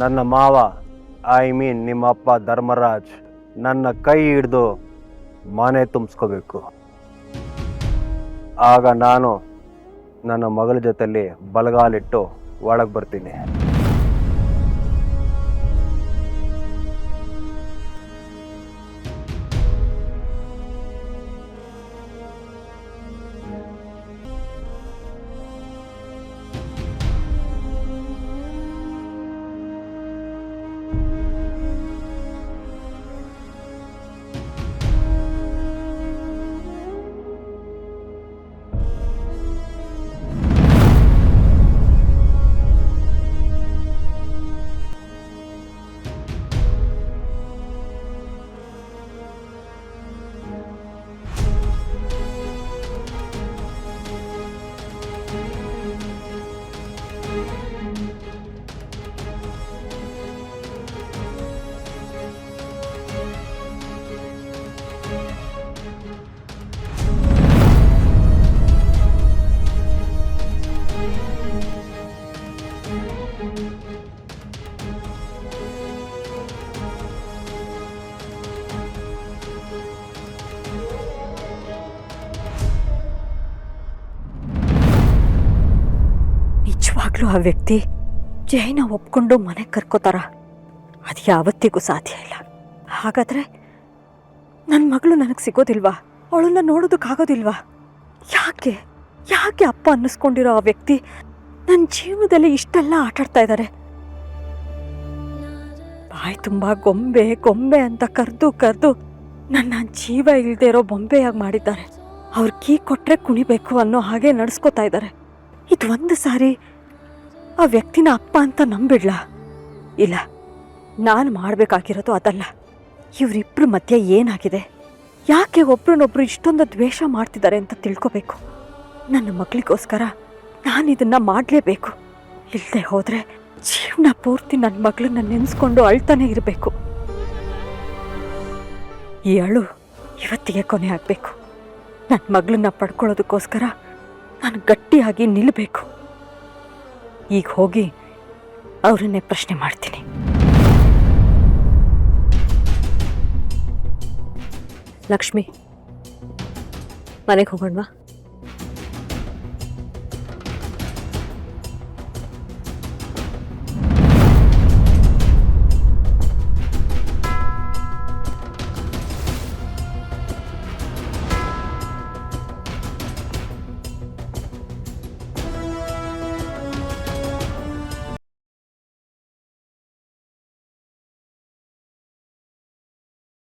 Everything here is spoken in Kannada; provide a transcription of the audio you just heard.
ನನ್ನ ಮಾವ ನಿಮ್ಮಪ್ಪ ಧರ್ಮರಾಜ್ ನನ್ನ ಕೈ ಹಿಡಿದು ಮನೆ ತುಂಬಿಸ್ಕೋಬೇಕು. ಆಗ ನಾನು ನನ್ನ ಮಗಳ ಜೊತೆಲಿ ಬಲಗಾಲಿಟ್ಟು ಒಳಗೆ ಬರ್ತೀನಿ. ನಿಜವಾಗ್ಲೂ ಆ ವ್ಯಕ್ತಿ ಜೈನ ಒಪ್ಕೊಂಡು ಮನೆಗೆ ಕರ್ಕೋತಾರ? ಅದು ಯಾವತ್ತಿಗೂ ಸಾಧ್ಯ ಇಲ್ಲ. ಹಾಗಾದ್ರೆ ನನ್ನ ಮಗಳು ನನಗೆ ಸಿಗೋದಿಲ್ವಾ? ಅವಳನ್ನ ನೋಡೋದಕ್ಕಾಗೋದಿಲ್ವಾ? ಯಾಕೆ ಯಾಕೆ ಅಪ್ಪ ಅನ್ನಿಸ್ಕೊಂಡಿರೋ ಆ ವ್ಯಕ್ತಿ ನನ್ನ ಜೀವನದಲ್ಲಿ ಇಷ್ಟೆಲ್ಲ ಆಟಾಡ್ತಾ ಇದ್ದಾರೆ? ಬಾಯಿ ತುಂಬ ಗೊಂಬೆ ಗೊಂಬೆ ಅಂತ ಕರೆದು ನನ್ನ ಜೀವ ಇಲ್ಲದೆ ಇರೋ ಬೊಂಬೆಯಾಗಿ ಮಾಡಿದ್ದಾರೆ. ಅವ್ರು ಕೀ ಕೊಟ್ಟರೆ ಕುಣಿಬೇಕು ಅನ್ನೋ ಹಾಗೆ ನಡೆಸ್ಕೋತಾ ಇದ್ದಾರೆ. ಇದು ಒಂದು ಸಾರಿ ಆ ವ್ಯಕ್ತಿನ ಅಪ್ಪ ಅಂತ ನಂಬಿಡ್ಲ? ಇಲ್ಲ, ನಾನು ಮಾಡಬೇಕಾಗಿರೋದು ಅದಲ್ಲ. ಇವರಿಬ್ಬರ ಮಧ್ಯೆ ಏನಾಗಿದೆ? ಯಾಕೆ ಒಬ್ರನ್ನೊಬ್ರು ಇಷ್ಟೊಂದು ದ್ವೇಷ ಮಾಡ್ತಿದ್ದಾರೆ ಅಂತ ತಿಳ್ಕೋಬೇಕು. ನನ್ನ ಮಗಳಿಗೋಸ್ಕರ ನಾನು ಇದನ್ನು ಮಾಡಲೇಬೇಕು. ಇಲ್ಲದೆ ಹೋದರೆ ಜೀವನ ಪೂರ್ತಿ ನನ್ನ ಮಗಳನ್ನ ನೆನೆಸ್ಕೊಂಡು ಅಳ್ತಾನೆ ಇರಬೇಕು. ಈ ಅಳು ಇವತ್ತಿಗೆ ಕೊನೆ ಆಗಬೇಕು. ನನ್ನ ಮಗಳನ್ನ ಪಡ್ಕೊಳ್ಳೋದಕ್ಕೋಸ್ಕರ ನಾನು ಗಟ್ಟಿಯಾಗಿ ನಿಲ್ಲಬೇಕು. ಈಗ ಹೋಗಿ ಅವರನ್ನೇ ಪ್ರಶ್ನೆ ಮಾಡ್ತೀನಿ. ಲಕ್ಷ್ಮಿ, ಮನೆಗೆ ಹೋಗೋಣವಾ?